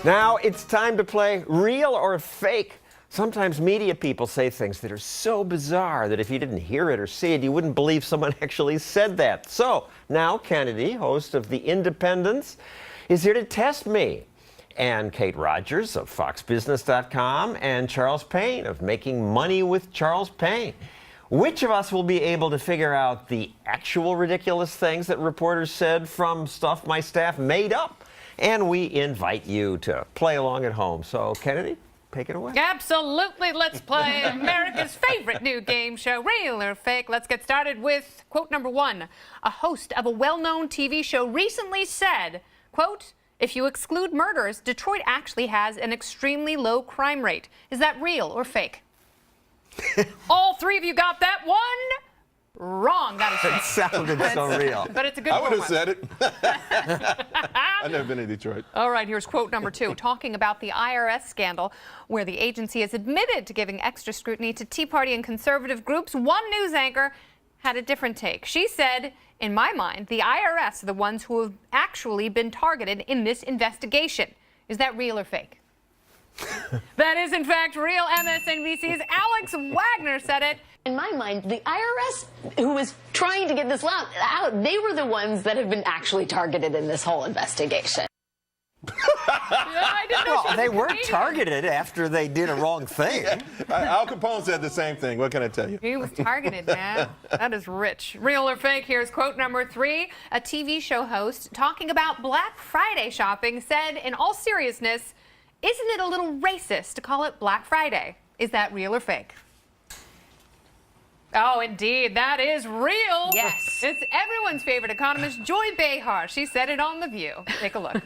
Now it's time to play real or fake. Sometimes media people say things that are so bizarre that if you didn't hear it or see it, you wouldn't believe someone actually said that. So now Kennedy, host of The Independents, is here to test me. And Kate Rogers of FoxBusiness.com and Charles Payne of Making Money with Charles Payne. Which of us will be able to figure out the actual ridiculous things that reporters said from stuff my staff made up? And we invite you to play along at home. So, Kennedy, take it away. Absolutely. Let's play America's favorite new game show, Real or Fake. Let's get started with quote number one. A host of a well-known TV show recently said, quote, "If you exclude murders, Detroit actually has an extremely low crime rate." Is that real or fake? All three of you got that one wrong. That is fake. It sounded so real. But it's a good I would have one. said it. I've never been in Detroit. All right, here's quote number two. Talking about the IRS scandal, where the agency has admitted to giving extra scrutiny to Tea Party and conservative groups, one news anchor had a different take. She said, "In my mind, the IRS are the ones who have actually been targeted in this investigation." Is that real or fake? That is, in fact, real. MSNBC's Alex Wagner said it. In my mind, the IRS, who was trying to get this out, they were the ones that have been actually targeted in this whole investigation. I didn't know she was They a were Canadian. targeted after they did a wrong thing. Al Capone said the same thing. What can I tell you? He was targeted, man. That is rich. Real or fake? Here's quote number three. A TV show host talking about Black Friday shopping said, in all seriousness, "Isn't it a little racist to call it Black Friday?" Is that real or fake? Oh, indeed. That is real. Yes. It's everyone's favorite economist, Joy Behar. She said it on The View. Take a look.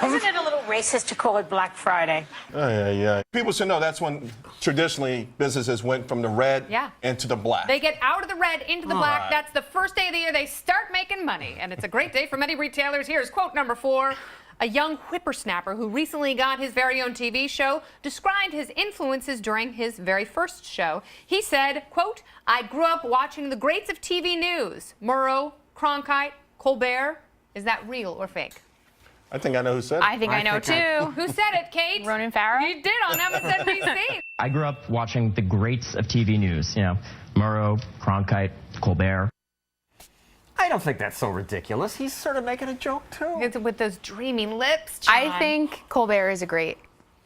Isn't it a little racist to call it Black Friday? Yeah. People should know that's when traditionally businesses went from the red into the black. They get out of the red into the black. That's the first day of the year they start making money. And it's a great day for many retailers. Here's quote number four. A young whippersnapper who recently got his very own TV show described his influences during his very first show. He said, quote, "I grew up watching the greats of TV news, Murrow, Cronkite, Colbert." Is that real or fake? I think I know who said it. I think I know too. Who said it, Kate? Ronan Farrow? You did on MSNBC. I grew up watching the greats of TV news, Murrow, Cronkite, Colbert. I don't think that's so ridiculous. He's sort of making a joke, too. It's with those dreamy lips, John. I think Colbert is a great.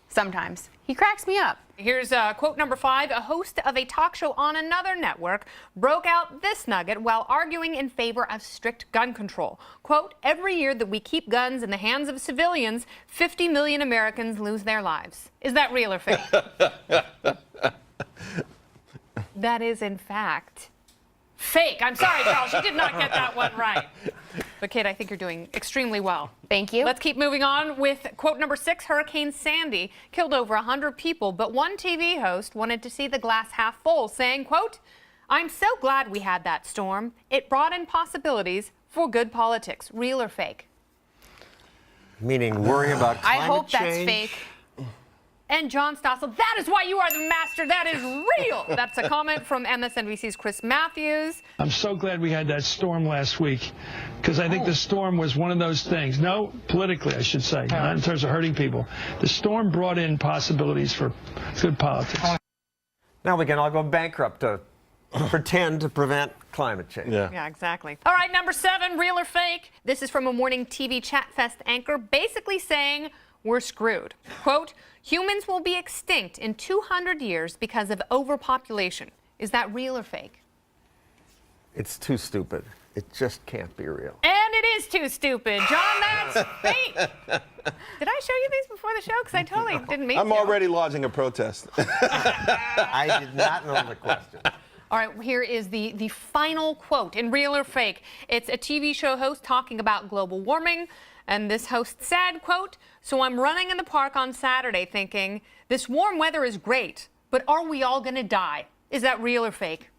Sometimes. He cracks me up. Here's quote number five. A host of a talk show on another network broke out this nugget while arguing in favor of strict gun control. Quote, "Every year that we keep guns in the hands of civilians, 50 million Americans lose their lives." Is that real or fake? That is, in fact, fake. I'm sorry, Charles. You did not get that one right. But, Kate, I think you're doing extremely well. Thank you. Let's keep moving on with quote number six. Hurricane Sandy killed over 100 people, but one TV host wanted to see the glass half full, saying, quote, "I'm so glad we had that storm. It brought in possibilities for good politics." Real or fake? Meaning worry about climate I hope that's change. fake. And John Stossel, that is why you are the master. That is real. That's a comment from MSNBC's Chris Matthews. I'm so glad we had that storm last week, because I think the storm was one of those things. No, politically, I should say, not in terms of hurting people. The storm brought in possibilities for good politics. Now we can all go bankrupt to pretend to prevent climate change. Yeah, exactly. All right, number seven, real or fake? This is from a morning TV chat fest anchor basically saying we're screwed. Quote, "Humans will be extinct in 200 years because of overpopulation." Is that real or fake? It's too stupid. It just can't be real. And it is too stupid. John, that's fake. Did I show you these before the show? Because I totally didn't mean I'm to. already lodging a protest. I did not know the question. All right, here is the final quote in real or fake. It's a TV show host talking about global warming. And this host said, quote, "So I'm running in the park on Saturday thinking, this warm weather is great, but are we all going to die?" Is that real or fake?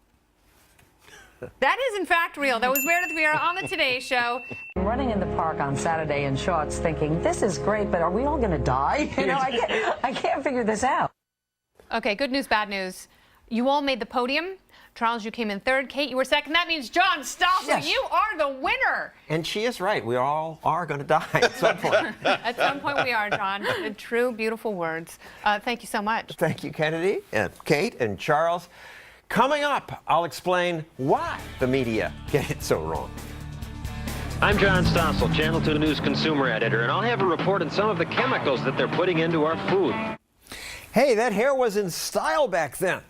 That is, in fact, real. That was Meredith Vieira on the Today Show. I'm running in the park on Saturday in shorts thinking, this is great, but are we all going to die? You know, I can't figure this out. Okay, good news, bad news. You all made the podium, Charles, you came in third. Kate, you were second. That means John Stossel, Yes. you are the winner. And she is right. We all are going to die at some point. At some point we are, John. True, beautiful words. Thank you so much. Thank you, Kennedy, and Kate, and Charles. Coming up, I'll explain why the media get it so wrong. I'm John Stossel, Channel 2 News consumer editor, and I'll have a report on some of the chemicals that they're putting into our food. Hey, that hair was in style back then.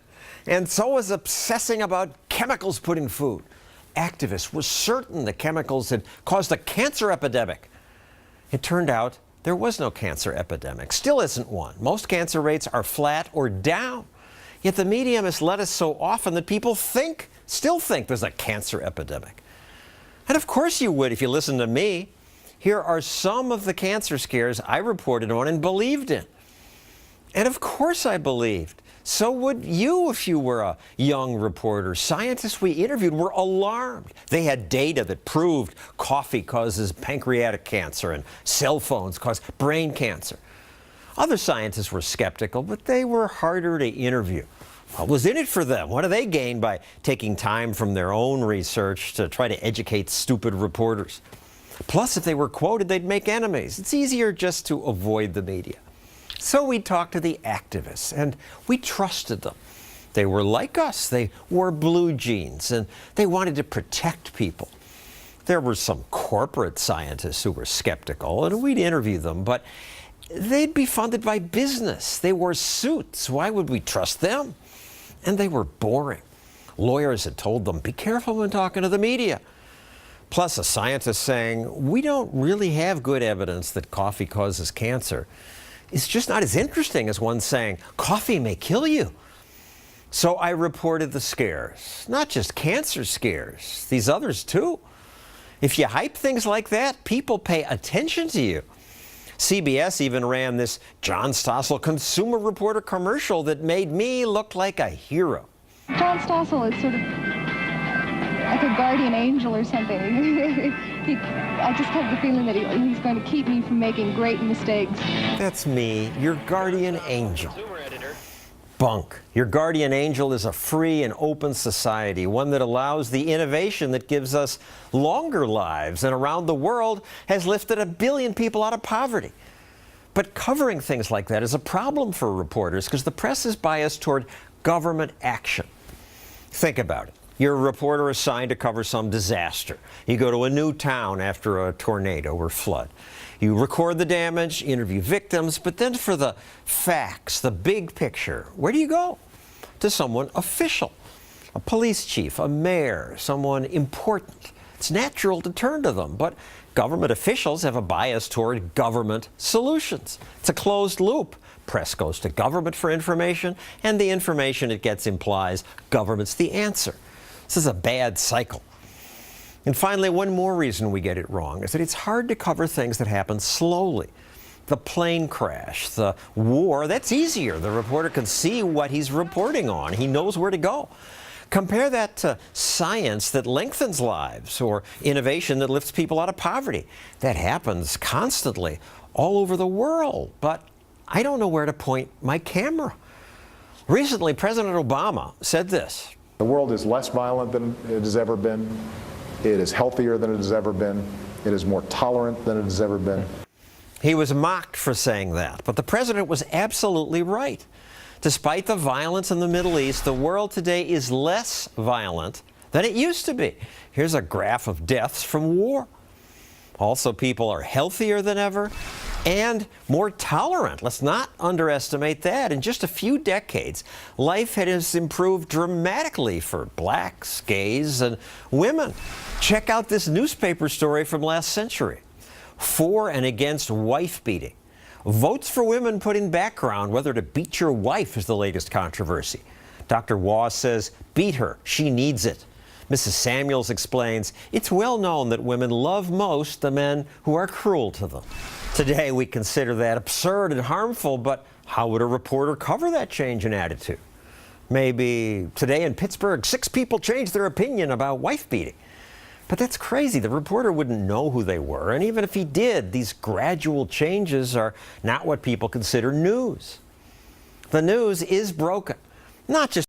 And so was obsessing about chemicals put in food. Activists were certain the chemicals had caused a cancer epidemic. It turned out there was no cancer epidemic. Still isn't one. Most cancer rates are flat or down. Yet the media misled us so often that people still think there's a cancer epidemic. And of course you would if you listened to me. Here are some of the cancer scares I reported on and believed in. And of course I believed. So would you if you were a young reporter. Scientists we interviewed were alarmed. They had data that proved coffee causes pancreatic cancer and cell phones cause brain cancer. Other scientists were skeptical, but they were harder to interview. What was in it for them? What do they gain by taking time from their own research to try to educate stupid reporters? Plus, if they were quoted, they'd make enemies. It's easier just to avoid the media. So we talked to the activists, and we trusted them. They were like us. They wore blue jeans, and they wanted to protect people. There were some corporate scientists who were skeptical, and we'd interview them, but they'd be funded by business. They wore suits. Why would we trust them? And they were boring. Lawyers had told them, be careful when talking to the media. Plus, a scientist saying, we don't really have good evidence that coffee causes cancer. It's just not as interesting as one saying, coffee may kill you. So I reported the scares, not just cancer scares, these others too. If you hype things like that, people pay attention to you. CBS even ran this John Stossel consumer reporter commercial that made me look like a hero. John Stossel is sort of like a guardian angel or something. I just have the feeling that he's going to keep me from making great mistakes. That's me, your guardian angel. Bunk. Your guardian angel is a free and open society, one that allows the innovation that gives us longer lives and around the world has lifted 1 billion people out of poverty. But covering things like that is a problem for reporters because the press is biased toward government action. Think about it. You're a reporter assigned to cover some disaster. You go to a new town after a tornado or flood. You record the damage, interview victims, but then for the facts, the big picture, where do you go? To someone official, a police chief, a mayor, someone important. It's natural to turn to them, but government officials have a bias toward government solutions. It's a closed loop. Press goes to government for information, and the information it gets implies government's the answer. This is a bad cycle. And finally, one more reason we get it wrong is that it's hard to cover things that happen slowly. The plane crash, the war, that's easier. The reporter can see what he's reporting on. He knows where to go. Compare that to science that lengthens lives or innovation that lifts people out of poverty. That happens constantly all over the world, but I don't know where to point my camera. Recently, President Obama said this. The world is less violent than it has ever been. It is healthier than it has ever been. It is more tolerant than it has ever been. He was mocked for saying that, but the president was absolutely right. Despite the violence in the Middle East, the world today is less violent than it used to be. Here's a graph of deaths from war. Also, people are healthier than ever and more tolerant. Let's not underestimate that. In just a few decades, life has improved dramatically for blacks, gays, and women. Check out this newspaper story from last century. For and against wife beating. Votes for women put in background. Whether to beat your wife is the latest controversy. Dr. Waugh says, beat her. She needs it. Mrs. Samuels explains, it's well known that women love most the men who are cruel to them. Today, we consider that absurd and harmful, but how would a reporter cover that change in attitude? Maybe today in Pittsburgh, 6 people changed their opinion about wife beating. But that's crazy. The reporter wouldn't know who they were, and even if he did, these gradual changes are not what people consider news. The news is broken, not just